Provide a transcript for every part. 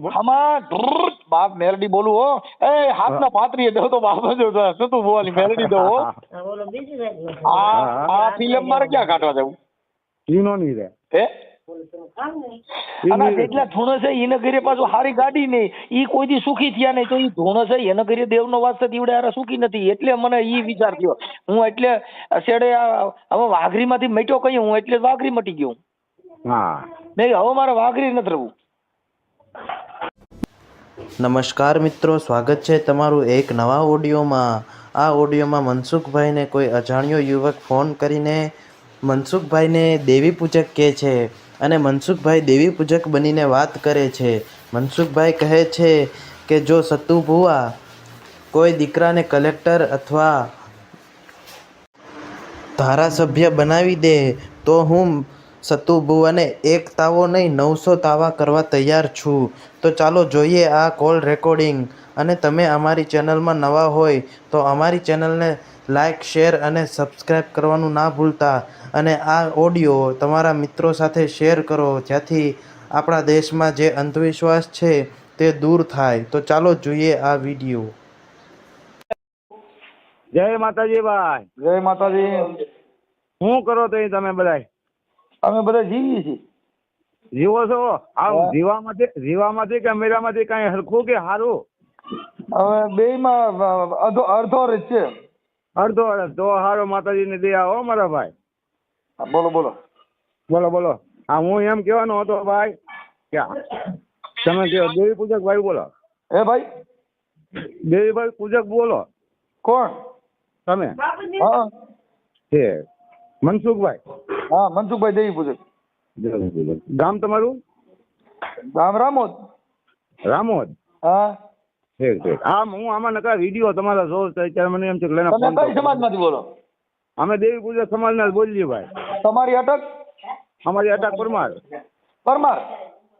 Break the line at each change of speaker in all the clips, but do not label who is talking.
આમાં બાપ મેલડી બોલું હો એ હાથના પાતરીએ દો તો બાપ જો શું તું બોલી મેલડી દો હો આ ફિલ્મ મારે ક્યાં કાઢવા જવું
ઈનો ની રે
હે અને જેટલા ધૂણો છે એને ઘરે પાછું સારી ગાડી નહીં ઈ કોઈ દી સુખી થયા નહીં તો ઈ ધૂણો છે એને ઘરે દેવનો વાસ થતી એવડે હારા સુખી નથી એટલે મને ઈ વિચાર થયો હું એટલે છેડે હવે વાઘરીમાંથી મટ્યો કઈ હું એટલે વાઘરી મટી ગયો
હા
નહીં હવે મારે વાઘરી નથી રહેવું.
નમસ્કાર મિત્રો, સ્વાગત છે તમારું એક નવા ઓડિયોમાં. આ ઓડિયોમાં મનસુખભાઈને કોઈ અજાણ્યો યુવક ફોન કરીને મનસુખભાઈને દેવી પૂજક કહે છે અને મનસુખભાઈ દેવી પૂજક બનીને વાત કરે છે. મનસુખભાઈ કહે છે કે જો સતુ ભુવા કોઈ દીકરાને કલેક્ટર અથવા ધારાસભ્ય બનાવી દે તો હું સતુ ભુવાને એક તાવો નહીં 900 તાવા કરવા તૈયાર છું. તો ચાલો જોઈએ આ કોલ રેકોર્ડિંગ. અને તમે અમારી ચેનલમાં નવા હોય તો અમારી ચેનલને લાઇક, શેર અને સબસ્ક્રાઈબ કરવાનું ના ભૂલતા. અને આ ઓડિયો તમારા મિત્રો સાથે શેર કરો જેથી આપણા દેશમાં જે અંધવિશ્વાસ છે તે દૂર થાય. તો ચાલો જોઈએ આ વિડીયો.
જય માતાજી ભાઈ.
જય માતાજી.
શું કરો તો તમે બધા?
અમે બધા જીવીએ છીએ.
જીવો છો? આવું જીવામાંથી કે મેરામાંથી કઈ હરખું કે સારું?
હવે બેયમાં અડધો જ છે.
અડધો તો હારો માતાજીની દયા હો મારા ભાઈ.
બોલો બોલો
બોલો બોલો. હા, હું એમ કહેવાનો હતો ભાઈ કે તમે કહો દેવી પૂજક ભાઈ બોલો.
હે ભાઈ
દેવી ભાઈ પૂજક બોલો.
કોણ
તમે?
હા
છે મનસુખભાઈ.
હા મનસુખભાઈ દેવી પૂજક.
ગામ તમારું?
ગામ રામોદ.
રામોદ?
હા
ઠીક ઠીક. હું આમાં નકા વિડીયો તમારા જોઉં તો અત્યારે મને એમ છે કે લઈને
તમે
ફોન
કઈ સમાજમાંથી બોલો?
અમે દેવી પૂજક સમાજના જ બોલીએ ભાઈ.
તમારી અટક?
અમારી અટક પરમાર.
પરમાર?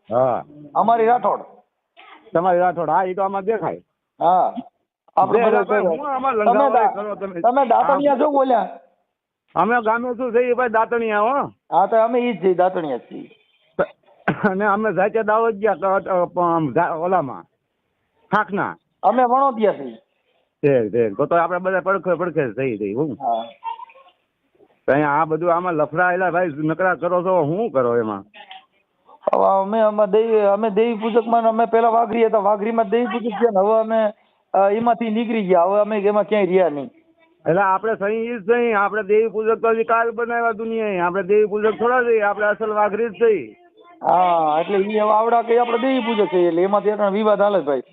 હા.
અમારી રાઠોડ.
તમારી રાઠોડ? હા, એ તો આમાં દેખાય.
હા આપણે તમે દાંતણિયા છો બોલ્યા?
અમે ગામે શું છે ભાઈ દાંતણિયા હો.
હા તો અમે ઈ જ છીએ, દાંતણિયા જ છીએ.
અને અમે જાતે દાવત ગયા ઓલામાં થાકના.
અમે વણોતિયા છીએ.
ઠીક ઠીક. તો આપણે બધા પડખે થઈ જઈ. હું આ બધું આમાં લફડાયેલા ભાઈ નકરા કરો છો, શું કરો એમાં?
અમે દેવી પૂજકમાં અમે પેલા વાઘરી હતા, વાઘરીમાં દેવી પૂજક છે ને હવે અમે એમાંથી નીકળી ગયા. હવે અમે એમાં ક્યાંય રહ્યા નહીં.
એટલે આપણે સહી ઈ જ નહીં. આપણે દેવી પૂજક તો કાલ બનાવ્યા દુનિયા. આપણે દેવી પૂજક થોડા જઈએ, આપણે અસલ વાઘરી જ થઈ.
હા એટલે એ આવડા કઈ આપણે દેવી પૂજક છે એટલે એમાંથી એટલા વિવાદ હાલે ભાઈ.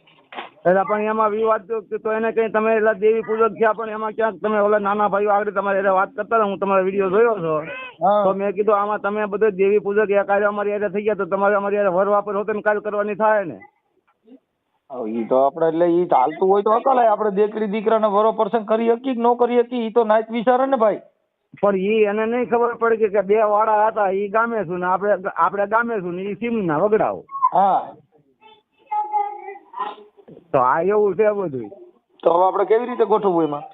એટલે પણ એમાં વિવાદ તો એને કઈ તમે એટલે દેવી પૂજક થયા પણ એમાં ક્યાંક તમે ઓલા નાના ભાઈઓ આગળ તમારે એટલે વાત કરતા હતા, હું તમારો વિડીયો જોયો છો તો મેં કીધું આમાં તમે બધું દેવી પૂજક એ કાર્ય અમારી યારે થઈ ગયા તો તમારે અમારી યારે વર વાપર હોતે કાલ કરવાની થાય ને.
ઈ તો આપણે એટલે ઈ ચાલતું હોય તો અકલાય આપણે દીકરી દીકરાને વરો પર્સન કરી શકીએ કે ન કરી શકીએ ઈ તો નાચ વિચારે ને ભાઈ.
પણ ઈ એને નહીં ખબર પડે કે બે વાળા હતા, ઈ ગામે છું ને આપણે ગામે છું ને ઈ સીમના વગડાઓ.
હા
તો આ એવું છે બધું.
તો હવે આપણે કેવી રીતે ગોઠવવું એમાં?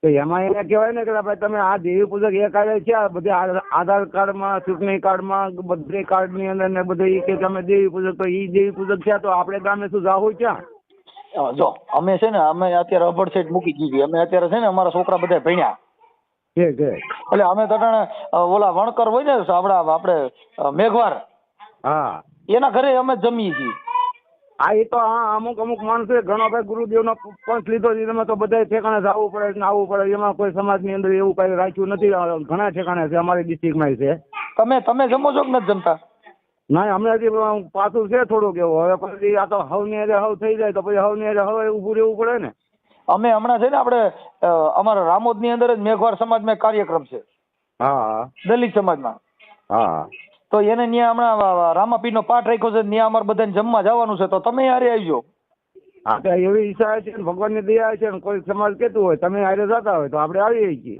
તો એમાં એને કહેવાય ને કે ભાઈ તમે આ દેવી પૂજક એ કાર્ય છે બધે આધાર કાર્ડમાં, ચૂંટણી કાર્ડમાં, બધી કાર્ડની અંદર ને બધું કે તમે દેવી પૂજક, તો ઈ દેવી પૂજક છે તો આપણે ગામે શું જાવું ક્યાં?
જો અમે છે ને અમે અત્યારે અભડ સેટ મૂકી દીધી. અમે અત્યારે છે ને અમારા છોકરા બધા ભણ્યા એટલે અમે તટાણે ઓલા વણકર હોય ને આપણે મેઘવાર,
હા
એના ઘરે અમે જમીએ છીએ.
હા એ તો અમુક માણસો ઘણો ભાઈ ગુરુદેવનો પંથ લીધો છે. તમે તો બધા ઠેકાણે જવું પડે ને આવવું પડે. એમાં કોઈ સમાજની અંદર એવું કઈ રાખ્યું નથી. ઘણા ઠેકાણે છે અમારી ડિસ્ટ્રિક્ટમાં છે.
તમે જમો છો કે નથી જમતા?
ના અમે હજી પાછું છે થોડુંક એવું. હવે પછી આ તો હવની હારે હવ થઈ જાય તો પછી હવની હારે હવે ઊભું રહેવું પડે ને.
અમે હમણાં છે ને આપણે અમારા રામોદ ની અંદર જ મેઘવાર સમાજમાં કાર્યક્રમ છે.
હા
દલિત સમાજમાં.
હા
તો એને ત્યાં હમણાં રામાપીર નો પાઠ રાખ્યો છે. ત્યાં અમારે બધાને જમવા જવાનું છે તો તમે હારે આવજો.
હા તો એવી ઈચ્છા છે, ભગવાનની દયા છે ને કોઈ સમાજ કેતું હોય તમે હારે જતા હોય તો આપણે આવીએ છીએ.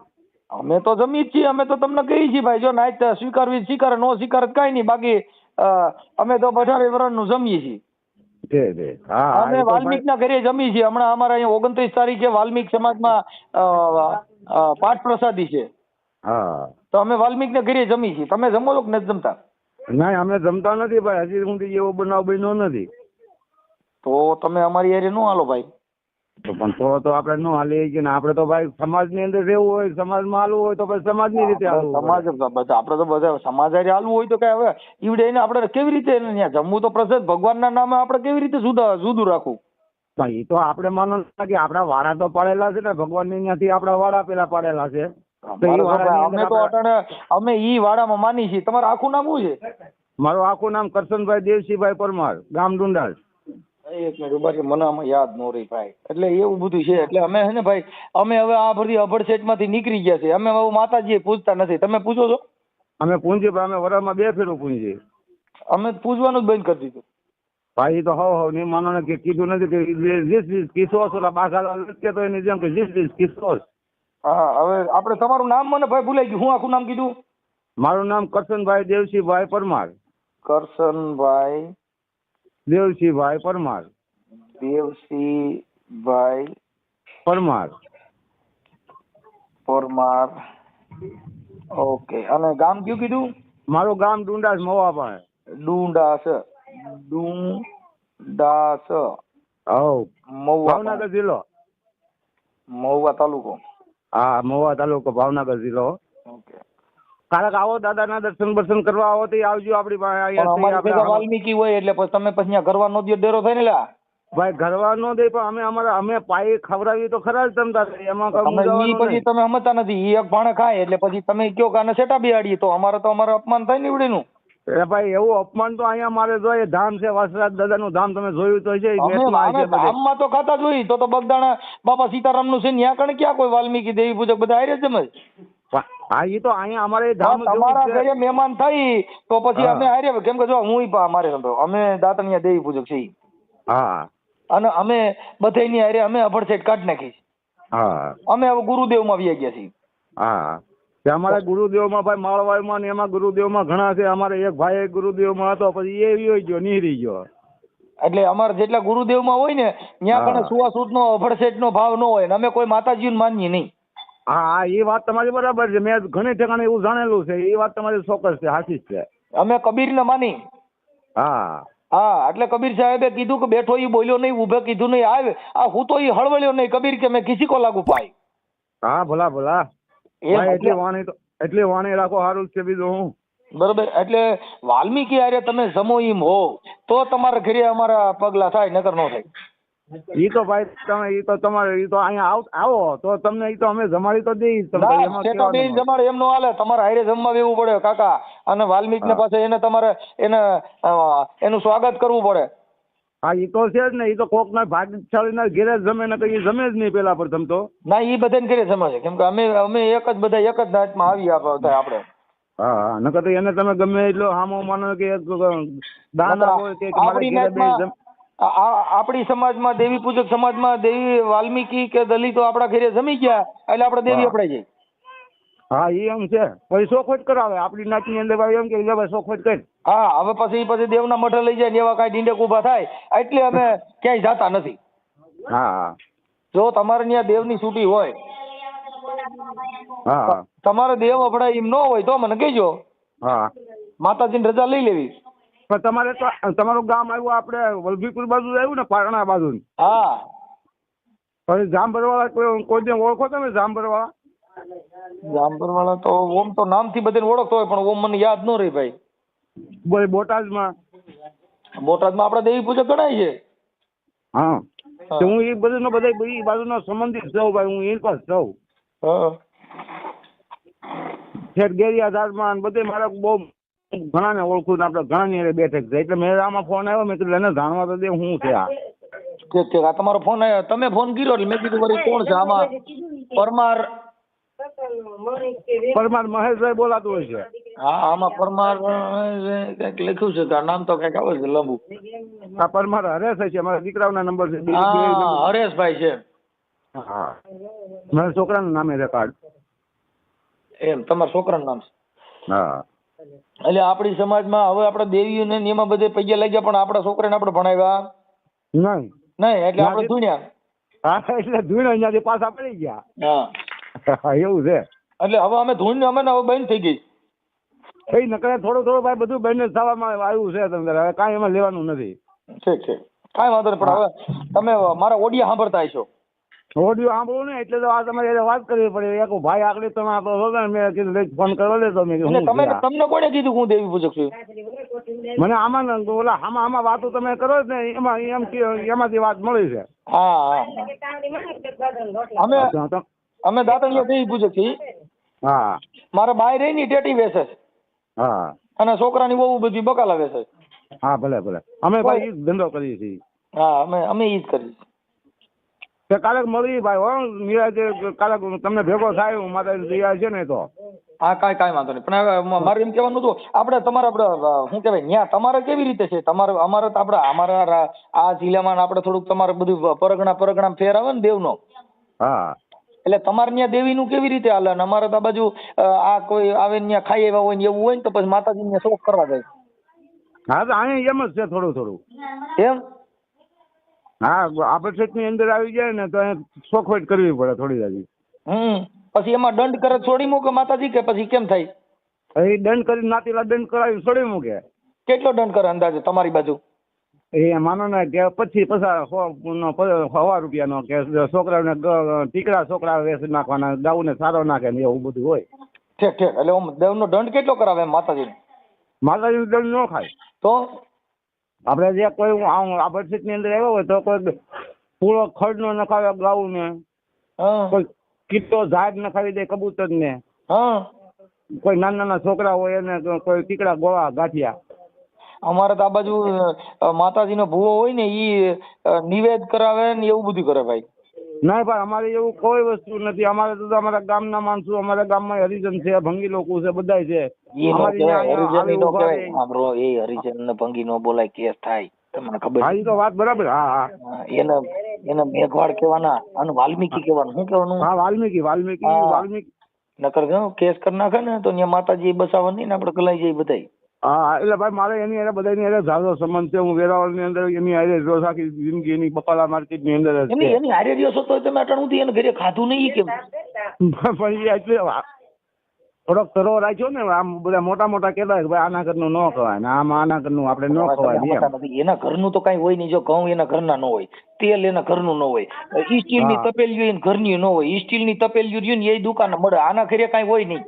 અમે
તો જમીએ જ છીએ. અમે તો તમને કહીએ છીએ ભાઈ જો નાઈટ સ્વીકારવી સ્વીકારે, નો સ્વીકારે કઈ નહીં. બાકી અમે તો 18 વર્ષનું જમીએ છીએ. અમે વાલ્મીક ના ઘરે જમીએ છીએ. હમણાં અમારા અહીંયા 29 તારીખે વાલ્મીક સમાજમાં પાઠ પ્રસાદી છે.
હા
તો અમે વાલ્મીક ના ઘરે જમીએ છીએ. તમે જમો છો કે નથી જમતા?
ના અમે જમતા નથી ભાઈ. હજી સુધી એવો બનાવ બન્યો નથી.
તો તમે અમારી હારે ન હાલો ભાઈ.
તો પણ તો આપણે ન હાલી કે આપણે તો ભાઈ સમાજની અંદર રહેવું હોય, સમાજમાં હાલવું હોય તો પછી સમાજની રીતે હાલવું
સમાજ બધા આપણે તો બધા સમાજ હારે હાલવું હોય તો કઈ હવે ઈવડે એને આપણે કેવી રીતે એને ત્યાં જમવું તો પ્રસાદ ભગવાનના નામે આપણે કેવી રીતે જુદું રાખવું?
એ તો આપણે માનો કે આપણા વાળા તો પાડેલા છે ને, ભગવાન ની ત્યાંથી આપણા વાળા પેલા પાડેલા છે.
અમે તો અટાણે અમે ઈ વાડામાં માની છીએ. તમારું આખું નામ શું છે?
મારું આખું નામ કરશનભાઈ દેવસિંહભાઈ પરમાર, ગામ ડુંડાલ.
એક મિનિટ ઉભા રહો, મને આમાં યાદ ન રહી ભાઈ. એટલે એવું બધું છે. એટલે અમે છે ને ભાઈ, અમે હવે આ બધી અભડસેટ માંથી નીકળી ગયા છે. અમે હવે માતાજી પૂજતા નથી. તમે પૂછો છો?
અમે પૂંજી, અમે વરામાં 2 ફેરું પૂંજી.
અમે પૂજવાનું જ બંધ કરી દીધું
ભાઈ. તો હવ નહીં માનો ને કે કીધું નથી કે 20 કિસ્સો ઓલા બાસા કે તો એની જેમ કે 20 કિસ્સો.
હા, હવે આપણે તમારું નામ મને ભાઈ ભૂલાઈ ગયું. હું આખું નામ કીધું?
મારું નામ કરશનભાઈ દેવસિંહભાઈ પરમાર.
કરશનભાઈ
દેવસિંહભાઈ પરમાર.
દેવસિંહભાઈ
પરમાર.
પરમાર. ઓકે. અને ગામ કયું કીધું?
મારું ગામ ડુંડાસ, મવા પાસે.
ડુંડાસ. ડુંડાસ. મહુવા,
ભાવનગર જિલ્લો.
મહુવા તાલુકો.
હા, મહુવા તાલુકો, ભાવનગર જિલ્લો.
ઓકે.
કારક આવો દાદાના દર્શન કરવા આવો તો આવજો આપણી પાસે.
વાલ્મીકી હોય એટલે પછી તમે પછી ઘરવા નો ડેરો થાય ને.
ભાઈ ઘરવા નો દે પણ અમે પાયે ખવડાવી તો ખરા જ તમતા. એમાં
પછી તમે સમજતા નથી. એક ભાણે ખાય એટલે પછી તમે કયો કે આને સેટા બિહાડીએ તો અમારે અપમાન થાય ને એવડીનું.
ભાઈ એવું અપમાન તો અહીંયા મારે જોઈએ. ધામ છે વાસરાજ દાદાનું ધામ, તમે જોયું તો છે.
ધામમાં તો ખાતા જોઈ તો બગદાણા બાપા સીતારામ નું છે ત્યાં કણે ક્યાં કોઈ વાલ્મીકી દેવી પૂજક બધા હારે જ જમે.
હા, એ તો અહીંયા અમારે ધામ
તમારા ઘરે મહેમાન થઈ તો પછી અમે હારે. કેમ કે જો હું મારે અમે દાતણિયા દેવી પૂજક છીએ.
હા.
અને અમે બધાની હારે અમે અભડસેટ કાઢી નાખી.
હા.
અમે હવે ગુરુદેવમાં આવી ગયા છીએ.
હા. અમારે ગુરુદેવમાં ભાઈ માળવાયમાં ને એમાં ગુરુદેવમાં ઘણા છે. અમારે એક ભાઈ ગુરુદેવમાં હતો, પછી એ વયો ગયો, નીહરી ગયો.
એટલે અમારે જેટલા ગુરુદેવમાં હોય ને ત્યાં કણે સુવાસુદ નો અભડસેટ નો ભાવ ન હોય. અમે કોઈ માતાજીને માનીએ નહીં.
હા, એ વાત તમારી બરાબર છે. મેં ઘણી ઠેકાણે એવું જાણેલું છે. એ વાત તમારી ચોક્કસ છે, સાચી છે.
અમે કબીરને માની.
હા.
હા, એટલે કબીર સાહેબે કીધું કે બેઠો ઈ બોલ્યો નહીં, ઉભે કીધું નહીં, આવે આ હું તો ઈ હળવળ્યો નહીં. કબીર કે મેં કિસી કો લાગુ પાય.
હા, ભલા એટલી વાણી રાખો, સારું છે. બીજું હું
બરોબર. એટલે વાલ્મીકી હારે તમે જમો એમ હો તો તમારા ઘરે અમારા પગલા થાય, નકર ન થાય.
ઈ તો ભાઈ તમે ઈ તો તમારે ઈ તો અહીંયા આવો તો તમને ઈ તો અમે જમાડી તો દઈ.
જમાડે એમ નો હાલે. તમારે હારે જમવા દેવું પડે કાકા. અને વાલ્મીકી ને પાસે એને તમારે એનું સ્વાગત કરવું પડે.
હા, ઈ તો છે જ ને. ઈ તો કોક ના ભાગશાળી ના ઘેરે જમે ને કઈ જમે જ નહીં પેલા પ્રથમ તો.
ના, ઈ બધાને ઘરે જમે છે. કેમ કે અમે એક જ બધા એક જ નાચમાં આવી આપણે.
હા, નકર તો એને તમે ગમે એટલો હામો માનો કે દાન આપો કે
આપણી સમાજમાં દેવી પૂજક સમાજમાં દેવી વાલ્મીકી કે દલિતો આપણા ઘરે જમી ગયા એટલે આપણે દેવી અપડાઈ જાય.
હા, એમ છે. પછી શોખવટ કરાવે આપણી નાચની અંદર. એમ કે ભાઈ શોખવટ કરી.
હા, હવે પછી દેવના મઠે લઈ જાય ને એવા કાંઈ ડીંડક ઉભા થાય એટલે અમે ક્યાંય જતા નથી.
હા.
જો તમારે ત્યાં દેવની છૂટી હોય,
હા,
તમારે દેવ અપડાય એમ ન હોય તો મને કહેજો.
હા,
માતાજીની રજા લઈ લેવી.
પણ તમારે તો તમારું ગામ આવ્યું આપણે વલભીપુર બાજુ આવ્યું ને, પારણા બાજુ.
હા.
પછી જામબરવાળા કોઈ ઓળખો તમે? જામબરવાળા
તો ઓમ તો નામથી બધાને ઓળખતો હોય પણ ઓમ મને યાદ ન રહી ભાઈ.
બોલ બોટાદમાં
આપણે દેવી પૂજક ગણાય છે.
હા, તો હું એ બધું બધા બાજુનો સંબંધિત છું ભાઈ. હું એ પાસે છું. ગેરિયાધારમાં બધે મારા બહુ ઘણા ને ઓળખું. આપણે ઘણા ની બેઠક છે એટલે મેં આમાં ફોન આવ્યો. મેં કીધું એને જાણવા તો દે શું છે આ.
ઠીક. આ તમારો ફોન આવ્યો, તમે ફોન કર્યો એટલે મેં કીધું વળી કોણ છે આમાં?
પરમાર મહેશભાઈ બોલાતું હોય છે.
હા, આમાં પરમાર કઈક લખ્યું છે. તાર નામ તો કઈક આવે છે લંબુ.
આ પરમાર હરેશ છે. મારા દીકરાઓના નંબર છે.
હરેશભાઈ છે.
હા, મારા છોકરાનું નામે છે કાર્ડ.
એમ તમારા છોકરાનું નામ છે?
હા.
એટલે આપણી સમાજમાં હવે આપણે દેવીઓને એમાં બધે પૈયા લાગ્યા પણ આપણા છોકરાને આપણે ભણાવ્યા નહીં. એટલે આપણે ધૂણ્યા.
હા, એટલે ધૂણ અહીંયાથી પાછા પડી ગયા. હા, એવું છે.
એટલે હવે અમે ધૂણ અમે હવે બંધ થઈ ગઈ.
નકરે થોડું ભાઈ બધું બંધ થવામાં આવ્યું છે. તમને હવે કાંઈ એમાં લેવાનું નથી.
ઠીક. કાંઈ વાંધો નહીં, પણ હવે તમે મારા ઓડિયો સાંભળતા હશો.
ઓડિયો સાંભળવું ને એટલે તો આ તમારે વાત કરવી પડે. એક ભાઈ આગળ તમે વગર મેં કીધું ફોન કરવા દે તો મેં
એટલે તમને કોને કીધું હું દેવી પૂજક છું?
મને આમાં ઓલા આમાં વાતો તમે કરો ને એમાં એમાંથી વાત મળી છે.
હા અમે દાતણિયા દેવી પૂજક છીએ.
હા
મારા બાય રહી ની ટેટી વેચે છે.
હા
અને છોકરાની બહુ બધી બકાલા વેચે છે.
હા ભલે ભલે અમે ભાઈ ઈ જ ધંધો કરીએ છીએ.
હા અમે ઈ જ કરીએ.
તે કાલે મળી ભાઈ હો નિરાજે કાલે તમને ભેગો થાય હું માતા દયા છે ને તો.
હા કાંઈ વાંધો નહીં, પણ હવે મારે એમ કહેવાનું હતું આપણે શું કહેવાય ન્યા તમારે કેવી રીતે છે? તમારે અમારે તો અમારા આ જિલ્લામાં આપણે થોડુંક તમારે બધું પરગણા ફેર આવે ને દેવનો.
હા
એટલે તમારે ત્યાં દેવીનું કેવી રીતે હાલે? અને અમારે તો આ બાજુ આ કોઈ આવે ને ખાઈ એવા હોય ને એવું હોય ને તો પછી માતાજીને શોખ કરવા જાય.
હા તો અહીંયા એમ જ છે થોડું
એમ?
હા આપણે ની અંદર આવી જાય ને તો ચોખવટ કરવી પડે થોડી હજી.
પછી એમાં દંડ કરે છોડી મૂકે માતાજી કે પછી કેમ થાય?
એ દંડ કરી નાતીલા દંડ કરાવી છોડી મૂકે.
કેટલો દંડ કરે અંદાજે તમારી બાજુ?
એ માનો ને કે પછી 100 રૂપિયાનો કે છોકરાને ટીકડા છોકરા વેચી નાખવાના, ગાઉને સારો નાખે ને એવું બધું હોય.
ઠીક એટલે દેવનો દંડ કેટલો કરાવે માતાજી?
માતાજી દંડ ન ખાય
તો
આપણે જે કોઈ આ બરસીટ ની અંદર આવ્યો હોય તો કોઈ પૂરો ખડ નો નખાવે ગાઉ ને, કોઈ કીટો ઝાડ નખાવી દે કબૂતર ને, કોઈ નાના છોકરા હોય એને કોઈ ટીકડા ગોળા ગાંઠિયા.
અમારે તો આ બાજુ માતાજીનો ભૂવો હોય ને ઈ નિવેદ કરાવે ને એવું બધું કરે ભાઈ.
ના ભાઈ અમારે એવું કોઈ વસ્તુ નથી. અમારે તો અમારા ગામના માણસો, અમારા ગામમાં હરિજન છે, ભંગી લોકો છે, બધા છે.
હરિજન ને ભંગી નો બોલાય, કેસ થાય તમને ખબર?
હા, ઈ તો વાત બરાબર. હા
એને મેઘવાડ કહેવાના અને વાલ્મીકી કહેવાનું. શું કહેવાનું?
હા વાલ્મીકી
નકર કેસ કરી નાખે ને તો ત્યાં માતાજી બસાવવાની ને આપણે કલાઈ જઈએ બધા.
હા એટલે ભાઈ મારે એની હારે બધાની હારે ઝાઝો સંબંધ છે. હું વેરાવળ ની અંદર એની હારે રોજ આખી જિંદગી એની બકાલા માર્કેટ ની અંદર
એની હારે રહ્યો છો તો તમે અટાણું એને ઘરે ખાધું નહીં કેમ?
પણ એટલે થોડોક તરો રાખ્યો ને. આમ બધા મોટા કહેતા કે ભાઈ આના ઘરનું ન ખવાય ને આમ આના ઘરનું આપણે ન ખવાય.
એના ઘરનું તો કઈ હોય નહીં. જો ઘઉં એના ઘરના ન હોય, તેલ એના ઘરનું ન હોય, ઈ સ્ટીલ ની તપેલીઓ એના ઘરની ન હોય, ઈ સ્ટીલ ની તપેલીઓ રહ્યું ને એ દુકાન મળે, આના ઘરે કઈ હોય નહીં.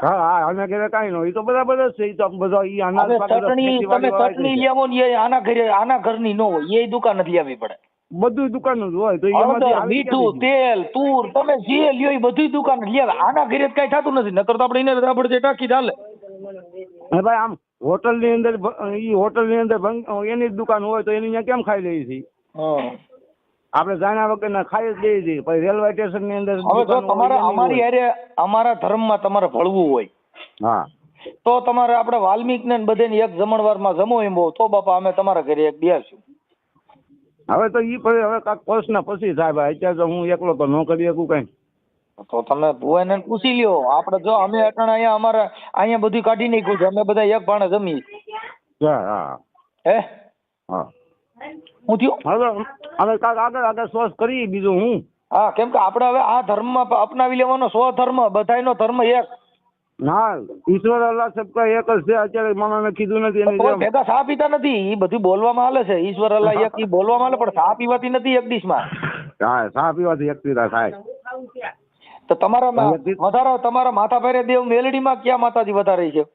હા આના ઘરે કઈ ન હોય તો બરાબર જ છે. તો બધા ઈ અનાજ
ચટણી લેવો ને એ આના ઘરની ન હોય, એ દુકાન નથી લેવી પડે.
બધું દુકાન જ હોય તો
મીઠું તેલ તુર તમે જે લ્યો એ બધી દુકાન લેવા. આના ઘરે કઈ થતું નથી. નકર તો આપણે એને આપણે ટાંકી ચાલે.
ભાઈ આમ હોટલ ની અંદર એની જ દુકાન હોય તો એની કેમ ખાઈ લઈએ છીએ? આપણે જાણ્યા વગર ના ખાઈ જ લઈએ છીએ. પછી રેલવે સ્ટેશન ની અંદર
હવે જો તમારે અમારા ધર્મમાં તમારે ભળવું હોય,
હા,
તો તમારે આપણે વાલ્મીક ને બધાને એક જમણવારમાં જમો એમ તો બાપા અમે તમારા ઘરે એક બેસશું.
હવે તો ઈ હવે કાંઈક પ્રશ્ન પછી થાય ભાઈ. અત્યારે તો હું એકલો તો ન કરી શકું કઈ.
તો તમે ભુવાને પૂછી લ્યો. આપણે જો અમે અટાણે અહીંયા અમારા અહીંયા બધું કાઢી નાખ્યું છે. અમે બધા એક ભાણે જમીએ.
હા
હું થયું
હવે કાંઈક આગળ સોચ કરી બીજું હું.
હા, કેમ કે આપણે હવે આ ધર્મમાં અપનાવી લેવાનો સ્વધર્મ, બધાયનો ધર્મ એક.
ના, ઈશ્વર અલ્લાહ સબકા એક જ છે. અત્યારે મને કીધું નથી
ભેગા ચા પીતા નથી. એ બધું બોલવામાં હાલે છે. ઈશ્વર અલ્લાહ એક ઈ બોલવામાં હાલે, પણ ચા પીવાથી નથી એક ડીશમાં.
હા, ચા પીવાથી એક પીતા થાય.
તો તમારા માથા ભારે દેવ મેલડીમાં ક્યાં માતાજી વધારે છે?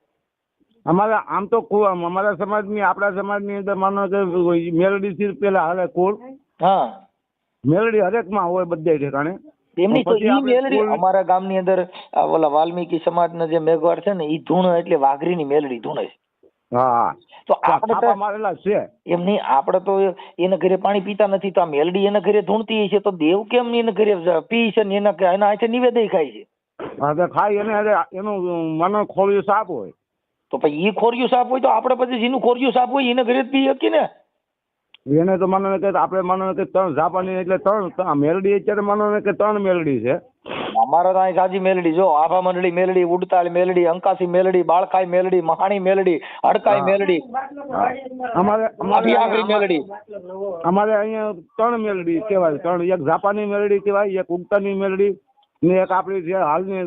અમારા આમ તો અમારા સમાજની, આપણા સમાજની અંદર માનો કે મેલડી થી પેલા હાલે કુળ.
હા,
મેલડી હરેક માં હોય બધે ઠેકાણે.
એમની તો ઈ મેલડી અમારા ગામની અંદર ઓલા વાલ્મીકી સમાજના જે મેઘવાડ છે ને ઈ ધૂણ એટલે વાઘરીની મેલડી ધૂણે છે.
હા,
તો આપણે
મારેલા છે
એમ નહીં. આપણે તો એના ઘરે પાણી પીતા નથી, તો આ મેલડી એના ઘરે ધૂણતી છે, તો દેવ કેમ એના ઘરે પી છે ને એના હાથે નિવેદય ખાય છે?
હા, તો ખાય એને એનું મનો ખોળ્યું સાપ હોય.
તો પછી ઈ ખોરિયું સાપ હોય તો આપણે પછી જેનું ખોરિયું સાપ હોય એને ઘરે જ પી શકીએ ને.
એને તો માનો કે આપણે માનો કે 3 જાપાની એટલે 3 મેલડી. અત્યારે માનો કે 3 મેલડી છે
અમારા તો અહીં સાજી મેલડી. જો આભા મંડળી મેલડી, ઉડતાલ મેલડી, અંકાસી મેલડી, બાળખાઈ મેલડી, મહાણી મેલડી, હડકાઈ મેલડી, મેલડી.
અમારે અહીંયા 3 મેલડી કહેવાય. 3, એક જાપાની મેલડી કહેવાય, એક ઉડતાની મેલડી ને એક આપણી જે હાલની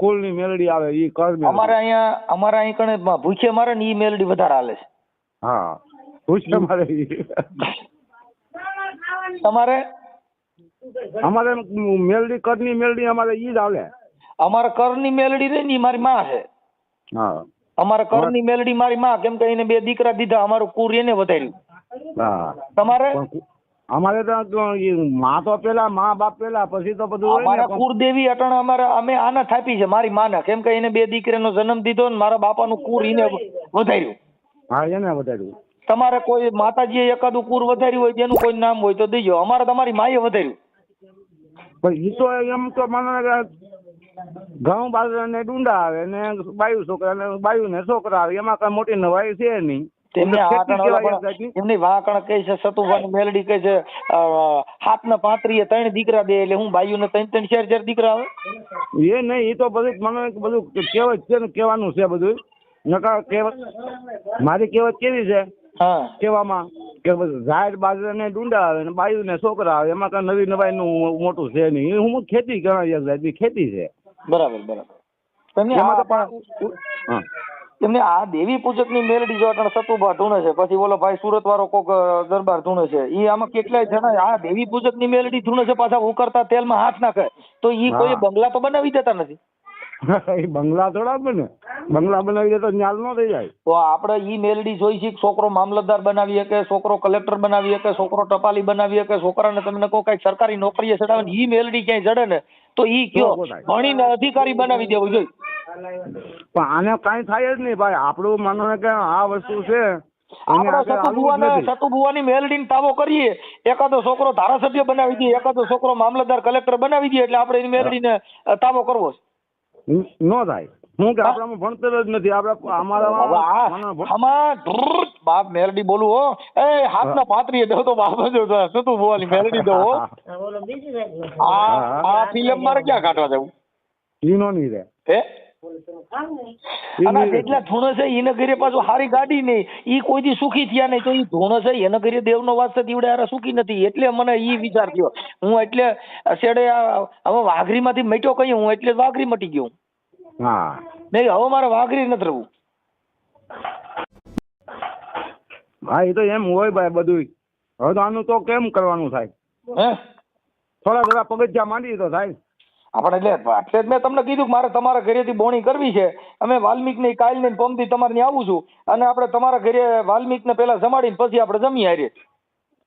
કુળની મેલડી આવે ઈ કર.
અમારે અહીં કણે ભૂખે મારે ને ઈ મેલડી વધારે હાલે છે.
હા, ભૂખે મારે
તમારે
અમારે મેલડી કરની મેલડી અમારે ઈ જ આવે.
અમારે કરની મેલડી રહી ને ઈ મારી માં છે.
હા
અમારે કરની મેલડી મારી માં, કેમ કે એને 2 દીકરા દીધા, અમારું કુર એને વધાર્યું.
હા
તમારે
અમારે તો માં તો પેલા મા બાપ પેલા પછી તો બધું હોય
અમારા
ને.
કુળદેવી અટણ અમારે અમે આના થાપી છે મારી માના, કેમ કે એને 2 દીકરીનો જન્મ દીધો ને મારા બાપાનું કુર એને વધાર્યું.
હા એને વધાર્યું.
તમારે કોઈ માતાજીએ એકાદું કુર વધાર્યું હોય જેનું કોઈ નામ હોય તો દેજો. અમારે તમારી માએ વધાર્યું.
પણ ઈ તો એમ તો મને ઘઉં બાજરા ને ડુંડા આવે ને બાયુ છોકરા ને બાયુ ને છોકરા આવે, એમાં કઈ મોટી નવાઈ છે નહીં.
તેમને એમની વાંકણ કહે છે, સતુભાની મેલડી કહે છે 7 ને 35 3 દીકરા દે, એટલે હું બાયુ ને 3 4 દીકરા આવે.
એ નહીં, એ તો બધું મને બધું કહેવત છે ને, કહેવાનું છે બધું. નકા કહેવત મારી કહેવત કેવી છે કહેવામાં કે ઝાડ બાજરા ને ડુંડા આવે ને બાયુ ને છોકરા આવે, એમાં કઈ નવી નવાઈ નું મોટું છે નહીં. હું ખેતી ગણાવી ખેતી છે.
બરાબર બરાબર. એમને આ દેવી પૂજક ની મેલડી જો અટણ સતુભા ધૂણે છે, પછી ઓલો ભાઈ સુરત વાળો કોક દરબાર ધૂણે છે, ઈ આમાં કેટલાય જણા આ દેવી પૂજક ની મેલડી ધૂણે છે, પાછા ઉકળતા તેલમાં હાથ નાખે, તો ઈ કોઈ બંગલા તો બનાવી દેતા નથી.
એ બંગલા થોડા બને, બંગલા બનાવી દે તો ન્યાલ ન થઈ જાય.
તો આપણે ઈ મેલડી જોઈ છે, છોકરો મામલતદાર બનાવી શકે, છોકરો કલેક્ટર બનાવી શકે, છોકરો ટપાલી બનાવી શકે, છોકરાને તમને કોઈ કઈક સરકારી નોકરીએ ચડાવે, ઈ મેલડી ક્યાંય જડે ને તો ઈ કયો ભણીને અધિકારી બનાવી દેવું જોઈએ.
પણ આને કઈ થાય જ નહીં ભાઈ. આપણું માનો ને કે આ વસ્તુ છે,
સતુભુવાની મેલડીને તાવો કરીએ, એકાદો છોકરો ધારાસભ્ય બનાવી દઈએ, એકાદો છોકરો મામલતદાર કલેક્ટર બનાવી દઈએ, એટલે આપણે એની મેલડીને તાવો કરવો છે.
નો થાય. હું કે આપણામાં ભણતર જ નથી. આપણે અમારા
બાપ મેલડી બોલું હો, એ 7 ને 35 દો તો બાપ સતુભુવાની મેલડી દો. આ ફિલ્મ મારે ક્યાં કાઢવા જવું?
ઈનો નહીં રે
હે જેટલા ધૂણ છે એને ઘરે પાછું સારી ગાડી નહીં, ઈ કોઈ દી સુખી થયા નહીં, તો ઈ ધૂણ છે એને ઘરે દેવનો વાસ છે દીવડે હારે સુખી નથી. એટલે મને ઈ વિચાર થયો, હું એટલે છેડે હવે વાઘરી માંથી મટ્યો કહ્યું, હું એટલે વાઘરી મટી ગયો.
હા
નહીં, હવે મારે વાઘરી નથી રહેવું.
હા એ તો એમ હોય ભાઈ બધું. હવે તો આનું તો કેમ કરવાનું થાય?
હે
થોડા પગથિયા માંડી તો થાય.
આપણે એટલે જ મેં તમને કીધું કે મારે તમારા ઘરેથી બોણી કરવી છે. અમે વાલ્મીક ને કાલ ને પમથી તમારે ત્યાં આવું છું, અને આપણે તમારા ઘરે વાલ્મીક ને પેલા જમાડીને પછી આપણે જમીએ હારે.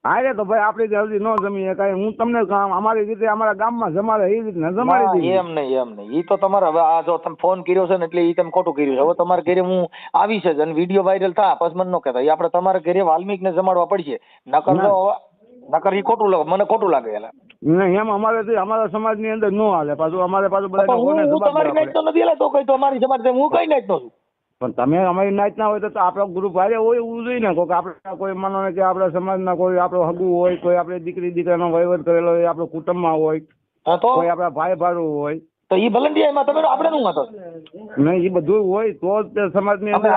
હારે તો ભાઈ આપણે જલ્દી ન જમીએ કાંઈ. હું તમને અમારી રીતે અમારા ગામમાં જમાડે એ રીતે જમાડી દઈએ.
એમ નહીં, ઈ તો તમારે હવે આ જો તમે ફોન કર્યો છે ને એટલે ઈ તમે ખોટું કર્યું છે. હવે તમારા ઘરે હું આવી છે અને વિડીયો વાયરલ થાય પછી મને ન કહેતા. એ આપણે તમારા ઘરે વાલ્મીક ને જમાડવા પડશે, નકર ઈ ખોટું લાગે, મને ખોટું લાગે. એટલે
એમ અમારા સમાજ ની અંદર નો હાલે. પાછું અમારે પાછું બધા
તમારી નાઈટ તો નથી તો કઈ તો અમારી સમાજ હું કઈ નાઈટ નો છું.
પણ તમે અમારી નાઈટ ના હોય તો આપણો ગ્રુપ હારે હોય એવું જોઈએ ને. આપણે કોઈ માનો ને કે આપણા સમાજના કોઈ આપણો હગુ હોય, કોઈ આપણે દીકરાનો વહીવટ કરેલો હોય, આપણો કુટુંબમાં હોય, કોઈ આપણા ભાઈ ભાડું હોય,
તો ઈ ભલંડિયામાં તમે આપણે શું વાતો
નહીં, એ બધું હોય તો જ સમાજની અંદર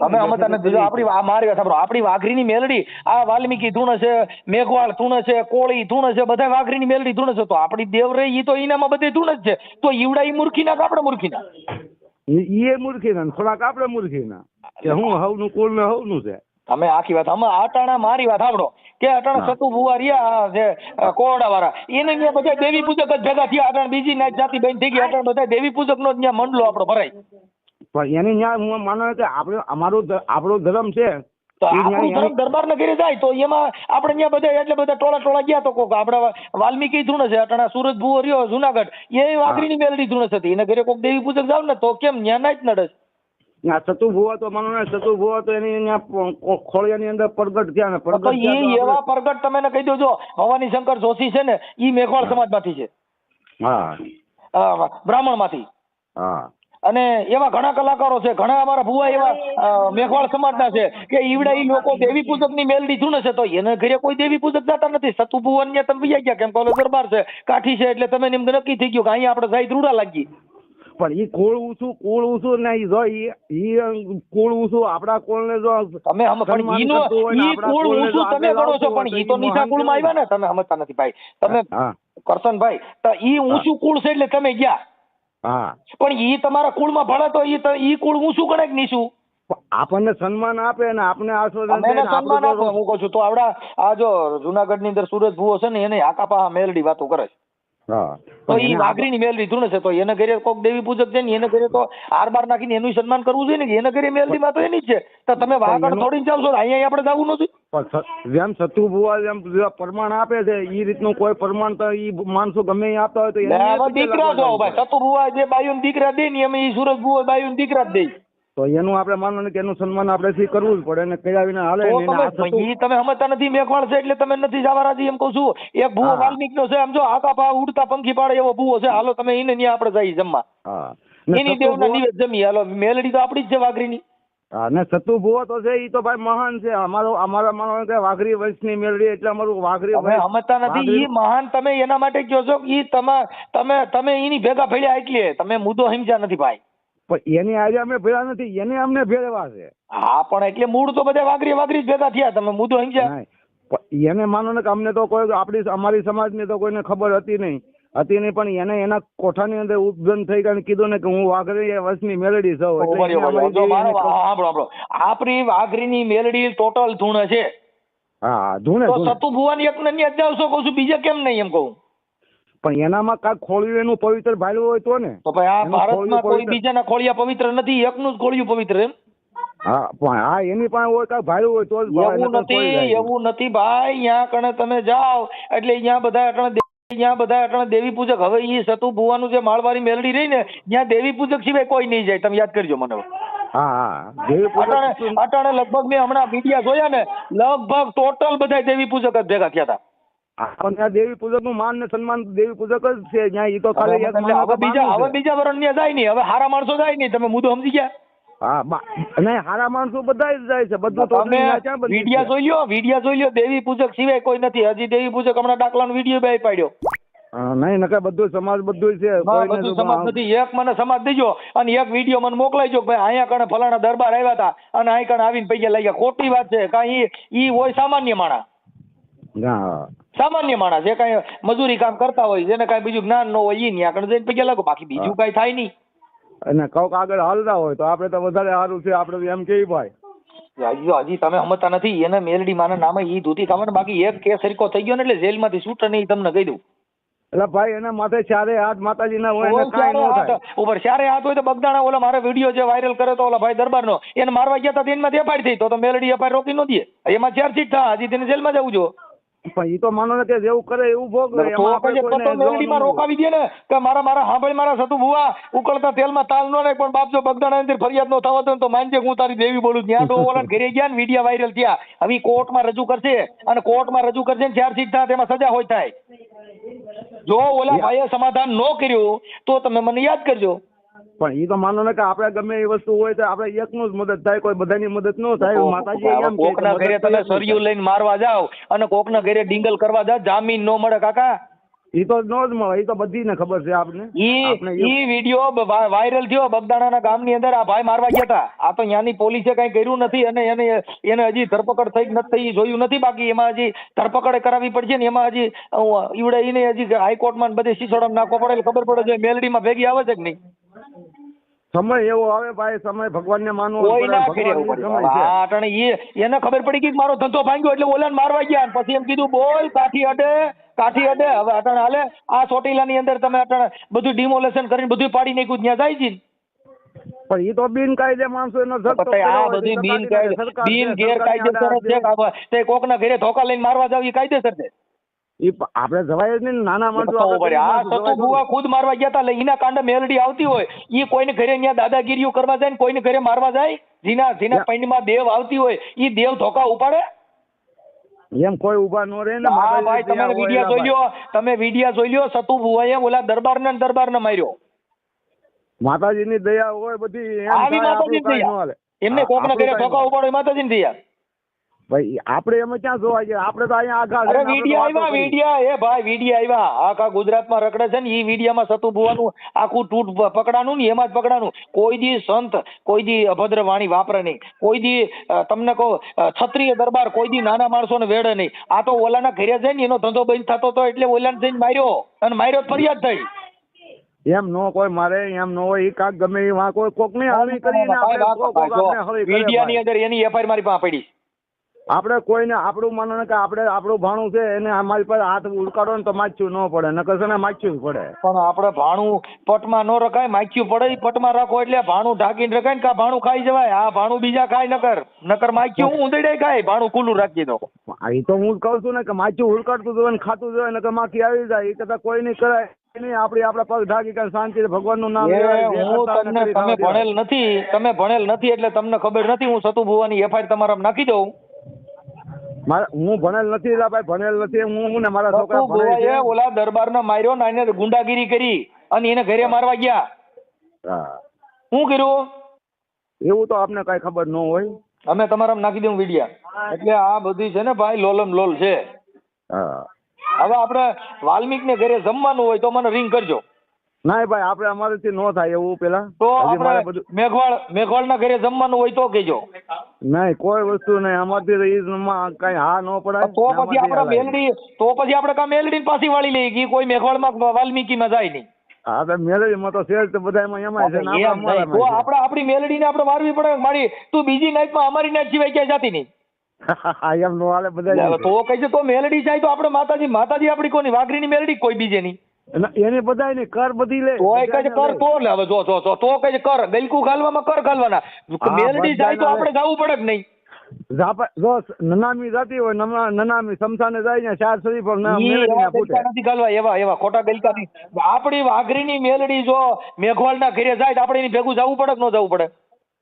તમે અમતા નથી. આપણી મારી વાત સાંભળો, આપણી વાઘરીની મેલડી આ વાલ્મીકી ધૂણ છે, મેઘવાળ ધૂણ છે, કોળી ધૂણ છે, બધા વાઘરીની મેલડી ધૂણ છે. તો આપણી દેવ રહી ઈ તો ઈનામાં બધે ધૂણ જ છે. તો ઈવડા ઈ મૂર્ખીના કે આપણે મૂર્ખીના?
એ મૂર્ખીના, થોડાક આપણે મૂર્ખીના, કે હું હવનું કુળ ને હવનું છે.
તમે આખી વાત અટાણા મારી વાત સાંભળો કે અટાણા સતુભુવા રહ્યા છે કોરડા વાળા, એને ત્યાં બધા દેવી પૂજક જ ભેગા થયા. અટાણા બીજી નાત જાતિ બંધ થઈ ગઈ, અટાણા બધા દેવી પૂજક નો ત્યાં મંડલો આપણો ભરાય.
પણ એની ત્યાં હું માનો કે આપણો ધર્મ છે,
તો આપણું ધર્મ દરબાર ના ઘરે જાય તો એમાં આપણે ત્યાં બધા એટલે બધા ટોળા ગયા. તો કોક આપડા વાલ્મીકી ધૂણ છે, અટાણા સુરત ભુવો રહ્યો જુનાગઢ, એ વાઘરીની મેલડી ધૂણ હતી. એને ઘરે કોક દેવી પૂજક જાવ ને તો કેમ ત્યાં ના જ નડે?
સતુભુવા તો માનો ને સતુભુવા તો એની ખોળિયાની અંદર પ્રગટ થયા ને
એવા પ્રગટ તમે કહી દો. જો ભવાની શંકર જોશી છે ને ઈ મેઘવાળ સમાજ માંથી છે, બ્રાહ્મણ માંથી. અને એવા ઘણા કલાકારો છે, ઘણા અમારા ભુવા એવા મેઘવાળ સમાજના છે કે ઈવડા ઈ લોકો દેવી પૂજક ની મેલડી ધૂણે છે. તો એને ઘરે કોઈ દેવી પૂજક જતા નથી. સતુભુવન ને તમે ગયા કેમ કે દરબાર છે, કાઠી છે, એટલે તમે એમ નક્કી થઈ ગયું કે અહીંયા આપણે જાય ધ્રુડા લાગી.
પણ ઈ કુળ ઊંચું નહીં જો ઈ કુળ ઊંચું આપડા કુળ ને જો
તમે ઈ કુળ ઊંચું તમે ગણો છો, પણ ઈ તો નીચા કુળ માં આવ્યા ને. તમે સમજતા નથી ભાઈ. તમે કરશનભાઈ તો ઈ ઊંચું કુળ છે એટલે તમે ગયા, પણ ઈ તમારા કુળ માં ભળે તો ઈ કુળ ઊંચું ગણે કે નીચું?
આપણને સન્માન આપે અને આપણે આશ્વાસન
અમે એને સન્માન આપો. હું કહું છું તો આવડા આ જો જુનાગઢ ની અંદર સુરજ ભુવો છે ને એને આકાપા મેલડી વાતો કરે છે.
હા
તો એ વાઘરી ની મેલડી ધૂણે છે તો એને ઘરે કોક દેવી પૂજક છે ને એને ઘરે તો હાર બાર નાખીને એનું સન્માન કરવું જોઈએ ને કે એને ઘરે મેલડી માં તો એની જ છે. તો તમે વાઘડ થોડી ચાલશો અહીંયા આપણે જવું નથી.
પણ જેમ સતુ ભુવા જેમ પ્રમાણ આપે છે એ રીતનું કોઈ પ્રમાણ તો ઈ માણસો ગમે એ આપતા હોય તો
એને દીકરા છો ભાઈ. સતુ ભુવા જે બાયું દીકરા દે ને એમ એ સુરજ ભુવો બાયું દીકરા જ દે.
તો એનું આપણે માનવાનું કે એનું સન્માન આપણે કરવું જ પડે અને કયા વિના હાલે
તમે સમજતા નથી મેઘવાળ છે એટલે તમે નથી જવા રાજી એમ કહું છું. એક ભૂવો વાલ્મીક નો છે આમ જો આકા પા ઉડતા પંખી પાડે એવો ભૂવો છે. હાલો તમે એને ત્યાં આપણે જઈએ જમવા. એની દેવના નિવેદ જમી. હાલો મેલડી તો આપડી જ છે વાઘરીની.
હા ને સતુ ભુવો તો છે એ તો ભાઈ મહાન છે. અમારા માનવાનું કે વાઘરી વંશની મેલડી એટલે અમારું વાઘરી
સમજતા નથી. ઈ મહાન તમે એના માટે કહો છો કે તમે એની ભેગા ભેળ્યા એટલે તમે મુદ્દો સમજ્યા નથી ભાઈ.
પણ એની આજે અમે ભેળા નથી એને અમને ભેળવા છે.
હા પણ એટલે મૂળ તો બધા વાઘરી જ ભેગા થયા. તમે મુદ્દો સમજ્યા.
એને માનો ને કે અમને તો કોઈ અમારી સમાજની તો કોઈને ખબર હતી નહીં પણ એને એના કોઠાની અંદર ઉપજન થઈ ગયા કીધું ને કે હું વાઘરી વંશની મેલડી છું.
આપણી વાઘરીની મેલડી ટોટલ ધૂણે છે.
હા ધૂણે
સતુ ભુવાની એક ને જ જાવશો કહું છું બીજે કેમ નહીં એમ કહું.
પણ એનામાં કાંઈક ખોળ્યું એનું પવિત્ર ભાડું હોય તો ને.
તો ભાઈ આ ભારતમાં કોઈ બીજાના ખોળિયા પવિત્ર નથી. એકનું જ ખોળિયું પવિત્ર એમ.
હા પણ હા એની પાસે હોય કાંઈ ભાડું હોય તો
એવું નથી ભાઈ. અહીંયા કણે તમે જાઓ એટલે અહીંયા બધા અટણ દેવી પૂજક. હવે એ સતુ ભુવાનું જે માળવારી મેલડી રહી ને ત્યાં દેવી પૂજક સિવાય કોઈ નહીં જાય. તમે યાદ કરજો મને. અટાણે લગભગ મેં હમણાં મીડિયા જોયા ને લગભગ ટોટલ બધા દેવી પૂજક જ ભેગા થયા હતા.
પણ દેવી પૂજક નું માન ને સન્માન દેવી પૂજક જ છે ત્યાં. ઈ તો ખાલી
હવે બીજા વરણ ત્યાં જાય નહીં. હવે હારા માણસો જાય નહીં. તમે મુદ્દો સમજી ગયા.
હા નહીં હારા માણસો બધા જ જાય છે. બધું તો
વિડિયા જોઈ લ્યો. દેવી પૂજક સિવાય કોઈ નથી. હજી દેવી પૂજક હમણાં દાખલાનો વિડીયો બે પાડ્યો.
નહીં નકા બધું સમાજ બધું છે.
બધું સમાજ નથી. એક મને સમાજ દેજો અને એક વિડીયો મને મોકલાઈજો ભાઈ અહીંયા કણે ફલાણા દરબાર આવ્યા હતા અને અહીં કણે આવીને પૈસા લઈ ગયા. ખોટી વાત છે. કાંઈ ઈ હોય સામાન્ય માણસ. સામાન્ય માણસ જે કઈ મજૂરી કામ કરતા હોય જેને કઈ બીજું જ્ઞાન ન હોય ઈ ત્યાં આગળ જઈને પૈસા લાગો. બાકી બીજું કઈ થાય નહીં.
અને કોક આગળ હાલતા હોય તો આપણે તો વધારે સારું છે. આપણે એમ કેવી ભાઈ
હજી તમે સમજતા નથી. એને મેલડી માના નામે ઈ ધોતી થવાનું. બાકી એક કેસ હરકો થઈ ગયો ને એટલે જેલમાંથી છૂટે નહીં. તમને કહી દઉં.
એટલે ભાઈ એના માથે ચારે હાથ માતાજી ના હોય
ઉપર ચારે હાથ હોય તો બગદાણા ઓલા મારે વિડીયો જે વાયરલ કરે તો ઓલા ભાઈ દરબાર નો એને મારવા ગયા હતા એમાં એફઆઈઆર થઈ તો મેલડી એફઆઈઆર રોકી નો દે. એમાં ચાર્જશીટ થાય. હજી તેને જેલમાં જવું જો.
પણ એ તો માનો ને કે જેવું કરે એવું ભોગ
મેલડીમાં રોકાવી દે ને કે મારા સાંભળી મારા સતુ ભુવા ઉકળતા તેલમાં તાલ નો નાખ પણ બાપ જો બગદાણા અંદર ફરિયાદ નો થવા દો તો માનજે હું તારી દેવી બોલું. ત્યાં તો ઓલા ઘરે ગયા ને વિડીયો વાયરલ થયા. હવે કોર્ટમાં રજૂ કરશે અને કોર્ટમાં રજૂ કરશે ને ચાર્જશીટ થાય તેમાં સજા હોય થાય. જો ઓલા ભાઈએ સમાધાન ન કર્યું તો તમે મને યાદ કરજો.
પણ એ તો માનો ને કે આપણે ગમે એ વસ્તુ હોય તો આપણે એકનું જ મદદ થાય. કોઈ બધાની મદદ ન થાય. માતાજી
કોકના ઘરે તમે સરિયું લઈને મારવા જાવ અને કોકના ઘરે ડિંગલ કરવા જાવ જામીન ન મળે કાકા.
એ તો ન જ મળે. એ તો બધીને ખબર છે આપને.
ઈ વિડીયો વાયરલ થયો બગદાણાના ગામની અંદર. આ ભાઈ મારવા ગયા હતા. આ તો ત્યાંની પોલીસે કઈ કર્યું નથી અને એને હજી ધરપકડ થઈ નથી જોયું નથી. બાકી એમાં હજી ધરપકડ કરાવવી પડશે ને એમાં હજી ઈવડે એને હજી હાઈકોર્ટમાં બધે શીશોડમ નાખવો પડે ખબર પડે છે મેલડીમાં ભેગી આવે છે કે નહીં.
સમય એવો આવે ભાઈ. સમય ભગવાન ને માનવો
એને ખબર પડી કે મારો ધંધો ભાંગ્યો એટલે ઓલાને મારવા ગયા. પછી એમ કીધું બોલ કાઠી અડે. હવે અટણ હાલે આ ચોટીલાની અંદર તમે અટણ બધું ડિમોલેશન કરીને બધું પાડી નાખ્યું ત્યાં જાય છે.
પણ એ તો બિનકાયદે માણસો એનો
આ બધું બિન ગેરકાયદેસર છે. કોકના ઘરે ધોકા લઈને મારવા જાવ એ કાયદેસર છે.
આપણે જવાય જ નહીં. નાના
માણસો ખુદ મારવા ગયા હતા. એના કાંડે મેલડી આવતી હોય એ કોઈને ઘરે ત્યાં દાદાગીરીઓ કરવા જાય ને કોઈને ઘરે મારવા જાય. જેના પૈંડમાં દેવ આવતી હોય એ દેવ ધોકા ઉપાડે
એમ કોઈ ઉભા ન રહે ને.
ભાઈ તમે વિડીયો જોઈ લ્યો. સતુ ભુવાએ ઓલા દરબારને માર્યો.
માતાજીની દયા હોય બધી.
આવી માતાજીની દયા. એમને કોકના ઘરે ધોકા ઉપાડે માતાજીની દયા.
ભાઈ આપણે એમાં ક્યાં જોવા ગયા. આપણે તો અહીંયા આગળ
વિડીયો આવ્યા આખા ગુજરાતમાં રખડે છે ને. એ વિડીયોમાં સતુ ભુવાનું આખું તૂટ પકડાનું ને એમાં જ પકડાનું. કોઈ દી સંત કોઈ દી અભદ્ર વાણી વાપરે નહીં. કોઈ દી તમને કહો ક્ષત્રિય દરબાર કોઈ દી નાના માણસોને વેડે નહીં. આ તો ઓલાના ઘરે જઈને એનો ધંધો બંધ થતો હતો એટલે ઓલાને જઈને માર્યો અને માર્યો ફરિયાદ થઈ.
એમ નો કોઈ મારે એમ નો હોય, એ કાક ગમે એ વાં કોઈ કોક ને હળી કરીને આપણે કોક આપણે હળી કરે
મીડિયાની અંદર એની એફઆઈઆર મારી પાસે પડી.
આપણે કોઈને આપણું માનો ને કે આપણે આપણું ભાણું છે એને અમારી પાસે હાથ ઉલકાડો ને તો માચ્યું ન પડે, નકર છે ને માચ્યું જ પડે.
પણ આપણે ભાણું પટમાં ન રખાય, માખ્યું પડે ઈ પટમાં રાખો એટલે ભાણું ઢાંકીને રખાય ને કા ભાણું ખાઈ જવાય. આ ભાણું બીજા ખાય નકર માખ્યું હું ઉંદરડે ખાય, ભાણું ખુલ્લું રાખી દો.
એ તો હું કહું છું ને કે માચ્યું ઉલકાડતું જોઈએ ને ખાતું જોઈએ નકર માખી આવી જાય. એ કરતા કોઈ નહીં કરાય નહીં, આપણા પગ ઢાંકી કે શાંતિ ભગવાનનું નામ
તમે ભણેલ નથી, તમે ભણેલ નથી એટલે તમને ખબર નથી. હું સતુ ભુવાની એફઆઈઆર તમારા નાખી દઉં.
હું ભણેલ નથી ભાઈ, ભણેલ નથી હું ને મારા છોકરા ભણે છે.
ઓલા દરબારને માર્યો ને એને ગુંડાગીરી કરી અને એને ઘરે મારવા ગયા. શું કર્યું
એવું તો આપને કઈ ખબર ન હોય.
અમે તમારા નાખી દઉં વિડિયા. એટલે આ બધી છે ને ભાઈ લોલમ લોલ છે. હવે આપણે વાલ્મીક ને ઘરે જમવાનું હોય તો મને રિંગ કરજો.
ના ભાઈ આપણે અમારેથી ન થાય એવું. પેલા
તો આપણે મેઘવાળ ના ઘરે જમવાનું હોય તો કહેજો.
નહીં કોઈ વસ્તુ નહીં અમારથી કઈ હા ન પડાય.
તો પછી આપણે કા મેલડી પાછી વાળી લઈએ કે કોઈ મેઘવાળમાં વાલ્મીકીમાં જાય નહીં.
હા તો મેલડીમાં તો છે બધા એમાં છે ને.
તો આપણે આપણી મેલડીને આપણે મારવી પડે. મારી તું બીજી નાઈટમાં અમારી નાઈટ સિવાય ક્યાંય જાતી નહીં.
એમ નો હાલે બધા.
તો કહીએ તો મેલડી જાય તો આપણે માતાજી આપણી કોની વાઘરીની મેલડી કોઈ બીજે નહીં.
એને બધા ને કર બધી લે
તો કઈ કર તો લે. હવે જો તો કઈ કર ગલકુ ખાલવામાં કર ખાલવાના. મેલડી જાય તો આપણે જવું પડે કે નહીં.
જો નનામી જાતી હોય નનામી સમસાને જાય ને ચાર શરીફ
નથી ગાલવા એવા ખોટા ગલકા નહીં. આપણી વાઘરીની મેલડી જો મેઘવાળના ઘરે જાય તો આપણે એની ભેગું જવું પડે કે ન જવું પડે?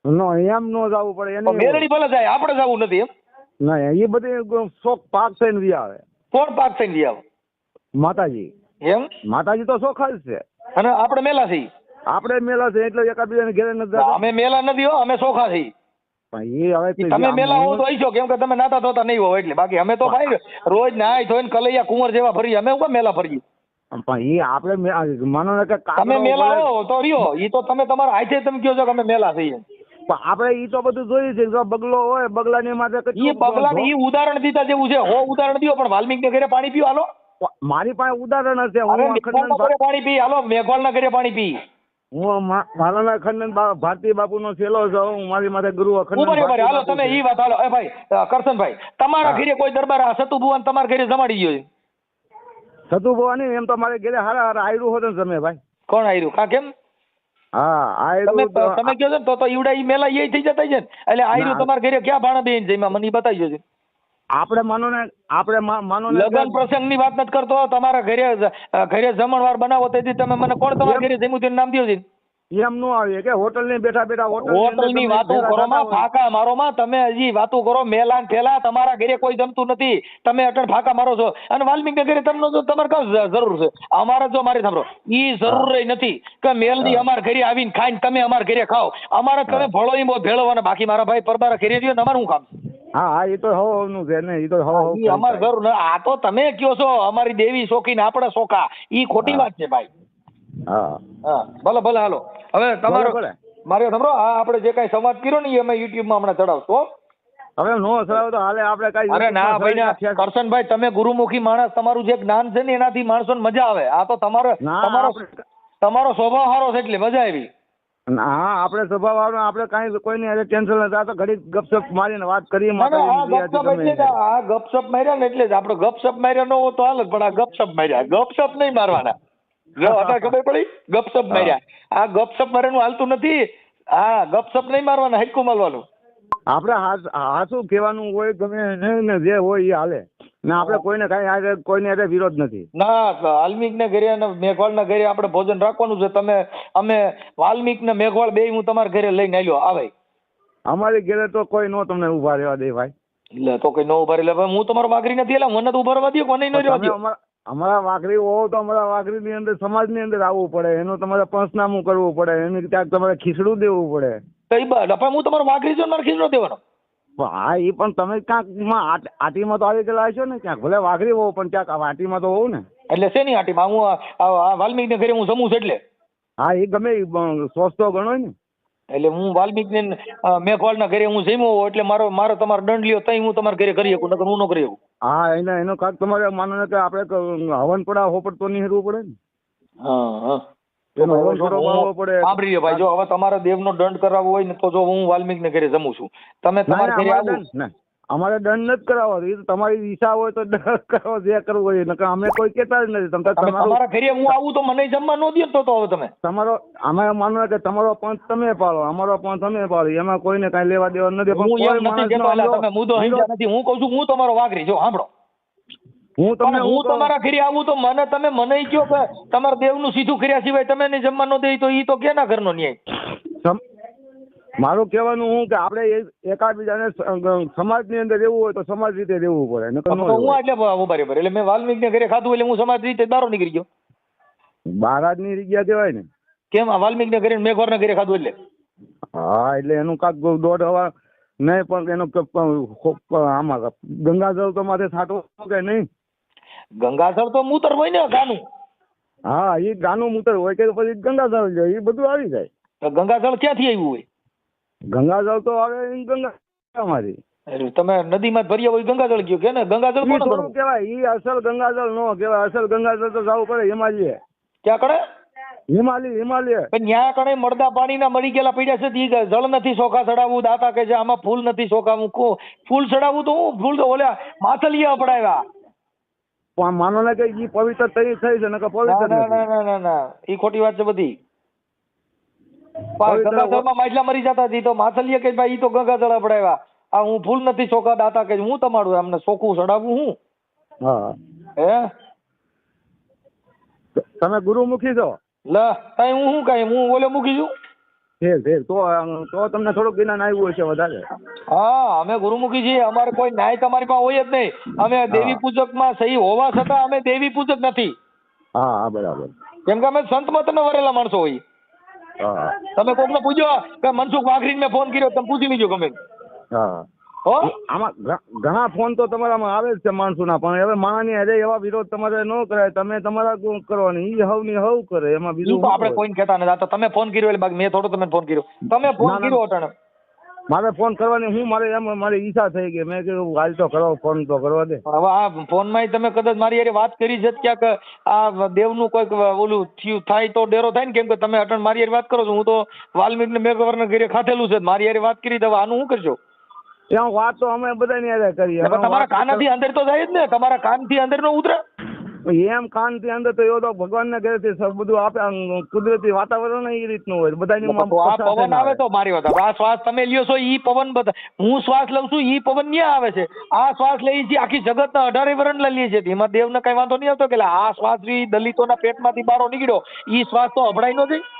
નો એમ નો જવું પડે.
મેલડી ભલે જાય આપણે જવું નથી એમ?
ના એ બધી શોખ પાક થઈને વી આવે.
કોણ પાક થઈને વી આવે?
માતાજી.
એમ
માતાજી તો ચોખા જ છે
અને આપણે મેલા છીએ.
આપણે મેલા છે એટલે એકાબીજાને ઘેરે નથી.
અમે મેલા નથી હો, અમે ચોખા છીએ. તમે મેલા હો તો આવીશો કેમ કે તમે નાતા ધોતા નહીં હો એટલે. બાકી અમે તો ભાઈ રોજ નાય ધોઈને કલૈયા કુંવર જેવા ફરીએ. અમે શું મેલા ફરીએ?
પણ એ આપણે માનો ને કે
તમે મેલા હો તો રહ્યો. એ તો તમે તમારા હાથે તમે કહો છો કે અમે મેલા છીએ.
આપણે ઈ તો બધું જોયું છે. જો બગલો હોય બગલાની માથે
ઈ ઉદાહરણ દીધા જેવું છે. હો ઉદાહરણ દીધો પણ વાલ્મીક ને ઘરે પાણી પીવો હાલો.
મારી પાસે ઉદાહરણ હશે.
પાણી પી હાલો. મેઘવાળ ના ઘરે પાણી પી.
હું મારાના ખંડન ભારતી બાપુ નો છેલ્લો છું. હું મારી માથે ગુરુ
અખંડ. હાલો તમે ઈ વાત હાલો. એ ભાઈ કરશનભાઈ તમારા ઘરે કોઈ દરબાર સતુ ભુવન તમારા ઘરે જમાડી ગયો?
સતુ ભુવાની એમ તો મારે ઘરે હારા આયરું હોત ને તમે ભાઈ.
કોણ આયરું? કા કેમ?
હા આયરું
તમે કહો છો ને તો ઈવડા ઈ મેલા એ થઈ જતા છે ને. એટલે આયરું તમારા ઘરે ક્યાં ભાણા બેન છે એમાં મને બતાવી છે.
આપણે માનો ને
લગ્ન પ્રસંગ ની વાત નથી કરતો. તમારા ઘરે જમણવાર બનાવો તેથી તમે મને કોણ તમારા ઘરે જમ્યું તેનું નામ દો છે?
એમ નો આવે કે હોટલ ની બેઠા
હોટલ ની વાતો કરો માં ફાકા મારો માં. તમે હજી વાતો કરો મેલા ફેલા. તમારા ઘરે કોઈ જમતું નથી. તમે અટણ ફાકા મારો છો. અને વાલ્મીક ઘરે તમને જો તમારે કઈ જરૂર છે? અમારે જો મારી સાંભળો ઈ જરૂર નથી કે મેલડી અમારા ઘરે આવીને ખાઈને તમે અમારા ઘરે ખાઓ. અમારે તમે ભળો એમ ભેળવવાના. બાકી મારા ભાઈ પરબારા ઘરે રહ્યો ને અમારું કામ?
હા એ તો હવનું છે ને. એ તો હવ
અમારે જરૂર ન. આ તો તમે કયો છો અમારી દેવી શોખીને આપણે શોખા. ઈ ખોટી વાત છે ભાઈ. હા ભલે હાલો. હવે તમારો મારે સાંભળો આ આપણે જે કઈ સંવાદ કર્યો ને એ અમે યુટ્યુબમાં હમણાં ચડાવશો.
હવે નો ચડાવો તો હાલે. આપણે કઈ
અરે ના ભાઈ કરશનભાઈ તમે ગુરુમુખી માણસ. તમારું જે જ્ઞાન છે ને એનાથી માણસોને મજા આવે. આ તો તમારો સ્વભાવ સારો છે એટલે મજા આવી.
હા આપણે સ્વભાવ વાળો. આપણે કઈ કોઈની ટેન્શન નથી. આ તો ઘડી ગપસપ મારીને વાત કરીએ.
આ ગપસપ માર્યા ને એટલે જ આપણે ગપસપ માર્યા ન હોય તો હાલ પણ આ ગપસપ માર્યા. ગપસપ નહીં મારવાના. ખબર પડી? ગપસપ માર્યા. આ ગપસપ મારવાનું હાલતું નથી. હા ગપસપ નહીં મારવાના. હટકું મારવાનું.
આપણે હાસું કહેવાનું હોય ગમે ને જે હોય એ હાલે ને. આપણે કોઈને કઈ કોઈને વિરોધ નથી.
ના વાલ્મીક ને ઘરે અને મેઘવાળ ના ઘરે આપણે ભોજન રાખવાનું છે. તમે અમે વાલ્મીક ને મેઘવાળ બે હું તમારા ઘરે લઈને આવ્યો. આવે
અમારી ઘરે તો કોઈ નો તમને ઉભા રહેવા દે ભાઈ.
એટલે તો કઈ નો ઉભા રહે. હું તમારો વાઘરી નથી. એટલે મને તો ઉભા રહેવા દો. કોને ન રહેવા દો.
અમારા વાઘરી હોવ તો અમારા વાઘરી ની અંદર સમાજ ની અંદર આવવું પડે. એનું તમારે પંચનામું કરવું પડે. એનું ક્યાંક તમારે ખીચડું દેવું પડે.
કઈ બાદ હું તમારો વાઘરી છું મારે ખીચડો દેવાનો?
હા એ પણ તમે ક્યાંક આટીમાં તો આવી ગયેલા છો ને. ક્યાંક ભલે વાઘરી હોવ પણ ક્યાંક આટીમાં તો હોવ ને.
એટલે શેની આટીમાં? હું વાલ્મીક ને ઘરે હું જમું છું એટલે.
હા એ ગમે સોચતો ગણો ને.
એટલે હું વાલ્મીક ને મેઘવાળ ના ઘરે હું જમ્યો હોઉં એટલે મારો તમારો દંડ લ્યો તઈ હું તમારા ઘરે કરી શકું. નકર હું ન કરી શકું.
હા એનો કાંક તમારે માનો ને કે આપણે હવન પડા હોપડ તો નહીં હેરવું પડે ને.
હા
એનો હવન થોડો વાળવો પડે.
સાંભળી લ્યો ભાઈ, જો હવે તમારે દેવનો દંડ કરાવવો હોય ને તો જો હું વાલ્મીક ને ઘરે જમું છું, તમે તમારા ઘરે આવો.
અમારે દંડ નથી કરાવવો, એ તો તમારી ઈચ્છા હોય તો દંડ કરાવો, જે કરવું હોય. નકર અમે કોઈ કહેતા જ નથી.
તમારા ઘરે હું આવું તો મને જમવા ન દે તો હવે તમે
તમારો અમે માનો કે તમારો પંથ તમે પાળો, અમારો પંથ અમે પાળો, એમાં કોઈને કઈ લેવા દેવા નથી.
હું એમ નથી કહેતો, તમે મુદ્દો સમજ્યા નથી. હું કહું છું હું તમારો વાઘરી, જો સાંભળો, હું તમારા ઘરે આવું તો મને કયો કે તમારા દેવનું સીધું કર્યા સિવાય તમે નહીં જમવા ન દે, તો ઈ તો કેના ઘરનો ન્યાય?
મારું કહેવાનું હું કે આપણે એકાબીજાને સમાજની અંદર રહેવું હોય તો સમાજ રીતે રહેવું પડે.
હું એટલે બરાબર, એટલે મેં વાલ્મીક ને ઘરે ખાધું એટલે હું સમાજ રીતે બારો નીકળી ગયો.
બારાજ ની જગ્યા કહેવાય ને.
કેમ? વાલ્મીક ને ઘરે મેઘોર ને ઘરે ખાધું એટલે?
હા, એટલે એનું કાક દોઢ હવા નહીં, પણ એનું આમાં ગંગાજળ તો માથે છાંટવો કે નહીં?
ગંગાજળ તો મૂતર હોય ને ગાનું.
હા, એ ગાનું મૂતર હોય કે પછી ગંગાજળ જાય, એ બધું આવી જાય.
ગંગાજળ ક્યાંથી આવ્યું હોય?
ગંગાજળ તો આવે ગંગા અમારી.
તમે નદીમાં ભર્યા હોય ગંગાજળ કયો કે ને? ગંગાજળ કોણ
કહેવાય? ઈ અસલ ગંગાજળ નો કહેવાય. અસલ ગંગાજળ તો જવું પડે હિમાલય.
ક્યાં કડે?
હિમાલય.
ત્યાં કડે મળદા પાણીના મળી ગયેલા પડ્યા છે. ઈ જળ નથી સોખા ચડાવવું, દાતા કે છે આમાં ફૂલ નથી સોખાવું. ફૂલ ચડાવવું તો હું ફૂલ તો ઓલા માથલિયા પડાવ્યા.
પણ માનો ને કે ઈ પવિત્ર થઈ છે ને કે પવિત્ર
ના, ઈ ખોટી વાત છે બધી. ગંગાજળમાં માછલા મરી જતા હતી તો માથલિયા કે ભાઈ ઈ તો ગંગાજળ પડાવ્યા. આ હું ફૂલ નથી સોખા, દાતા કે હું તમારું અમને સોખું ચડાવવું હું?
હા,
હે
તમે ગુરુમુખી છો?
લા તઈ હું શું કઈ હું ઓલે મૂકી છું?
તો તમને થોડુંક જ્ઞાન આવ્યું હશે વધારે.
હા, અમે ગુરુમુખી છીએ. અમારે કોઈ ન્યાય તમારી પાસે હોય જ નહીં. અમે દેવી પૂજક માં સહી હોવા છતાં અમે દેવી પૂજક નથી.
હા, બરાબર.
કેમ કે અમે સંત મત ને વરેલા માણસો હોય. તમે કોક ને પૂછો કે મનસુખ વાઘરીને મેં ફોન કર્યો, તમે પૂછી લીજો ગમે.
હા, આમાં ઘણા ફોન તો તમારામાં આવે જ છે માણસોના, પણ હવે માણાની અરે એવા વિરોધ તમારે ન કરાય. તમે તમારા કરવાની, ઈ હવ ની હવ કરે, એમાં બીજું
આપણે કોઈ કહેતા નથી. તો તમે ફોન કર્યો એટલે બાકી મેં થોડો તમે ફોન કર્યો. તમે ફોન કર્યો અટાણે
મારે ફોન કરવાની મારી ઈચ્છા થઈ ગઈ. મેં કીધું હાલ તો કરો, ફોન તો કરવા દે.
હવે આ ફોન માં તમે કદાચ મારી યાર વાત કરી છે ક્યાંક આ દેવનું કોઈક ઓલું થયું થાય તો ડેરો થાય ને. કેમ કે તમે અટાણે મારી યાર વાત કરો છો, હું તો વાલ્મીક ને મેઘવર ઘરે ખાધેલું છે. મારી યાર વાત કરી દે, આનું શું કરજો?
ત્યાં વાત તો અમે બધાની હારે કરીએ.
તમારા કાનથી અંદર તો જાય જ ને, તમારા કાનથી અંદર નો ઉતરે.
એમ કાનથી અંદર તો એવો તો ભગવાન ના ઘરેથી બધું આપે, કુદરતી વાતાવરણ એ રીતનું હોય બધાની.
આ પવન આવે તો મારી વાત, આ શ્વાસ તમે લ્યો છો ઈ પવન, હું શ્વાસ લઉં છું ઈ પવન ન્યા આવે છે. આ શ્વાસ લઈ છે આખી જગત ના 18 વરણ લઈએ છે. એમાં દેવ ને કઈ વાંધો નહીં આવતો કે આ શ્વાસ દલિતોના પેટમાંથી બહાર નીકળ્યો, ઈ શ્વાસ તો અભડાઈ નો જાય.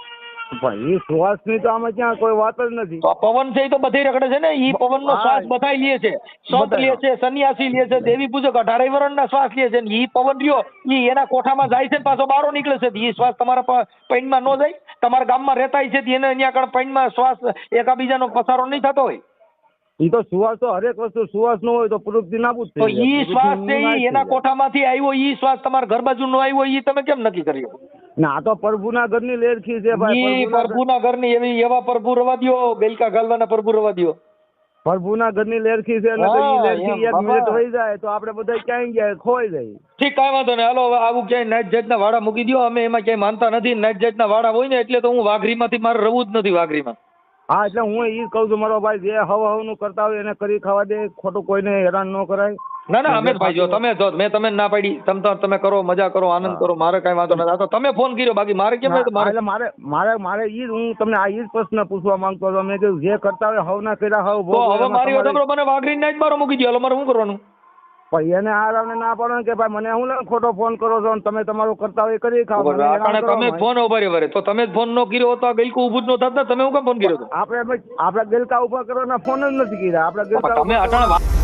પણ એ શ્વાસ ની તો આમાં ક્યાં કોઈ વાત જ નથી.
પવન છે એ તો બધે રખડે છે ને. ઈ પવન નો શ્વાસ બધા લે છે, સંત લે છે, સન્યાસી લે છે, દેવી પૂજક 18 વરણ ના શ્વાસ લે છે. ઈ પવન રહ્યો ઈ એના કોઠામાં જાય છે, પાછો બારો નીકળે છે. ઈ શ્વાસ તમારા પૈણમાં ન જાય? તમારા ગામમાં રહેતા છે એને અહીંયા કણ પૈણમાં શ્વાસ એકાબીજાનો પસારો નહીં થતો હોય?
ઈ તો સુવાસ તો હરેક વસ્તુ સુવાસ નો હોય તો પ્રવૃત્તિ નાબૂદ થઈ
જાય. ઈ શ્વાસ છે એના કોઠામાંથી આવ્યો, ઈ શ્વાસ તમારા ઘર બાજુ નો આવ્યો, ઈ તમે કેમ નક્કી કર્યો?
ના, આ તો પ્રભુના ઘરની લેરખી છે ભાઈ.
પ્રભુના ઘરની એવા પ્રભુ રવા દ્યો, બેલકા ગાલવાના પ્રભુ રવા દ્યો.
પ્રભુના ઘરની લેરખી છે, નકર ઈ લેરખી એક મિનિટ વહી જાય તો આપણે બધા ક્યાંય ગયા ખોઈ જાય.
ઠીક, કાંઈ વાંધો નહીં. હાલો હવે આવું ક્યાંય નાઈટ જાતના વાડા મૂકી દો. અમે એમાં ક્યાંય માનતા નથી. નાઈટ જાતના વાડા હોય ને એટલે તો હું વાઘરીમાંથી મારે રહું જ નથી વાઘરીમાં.
હા, એટલે હું ઈ કહું છું મારો ભાઈ, જે હવ નું કરતા હોય એને કરી ખાવા દે, ખોટું કોઈને હેરાન ન કરાય.
ના અમે ભાઈ જો મેં તમે ના પાડી, તમે કરો, મજા કરો, આનંદ કરો, મારે કઈ વાંધો નથી. તો તમે ફોન કર્યો, બાકી મારે કેમ?
મારે ઈ હું તમને આ ઈ પ્રશ્ન પૂછવા માંગતો હતો. મેં કીધું જે કરતા હોય હવ ના કર્યા હવ.
તો હવે મારી વાત મને વાઘરી નાઈટ બારો મૂકી દો. હાલો મારે શું કરવાનું?
પણ એને આરામને ના પાડો કે ભાઈ મને હું ખોટો ફોન કરો છો, તમે તમારું કરતા હોય કરી ખાવ.
તમે ફોન ઉભા તો તમે ફોન નો કર્યો તો ગલકું ઉભું જ ન થતા. તમે હું કેમ ફોન કર્યો?
આપણે ગલકા ઉભા કરો ના ફોન જ નથી કર્યા. આપણે ગલકા
તમે અટાણે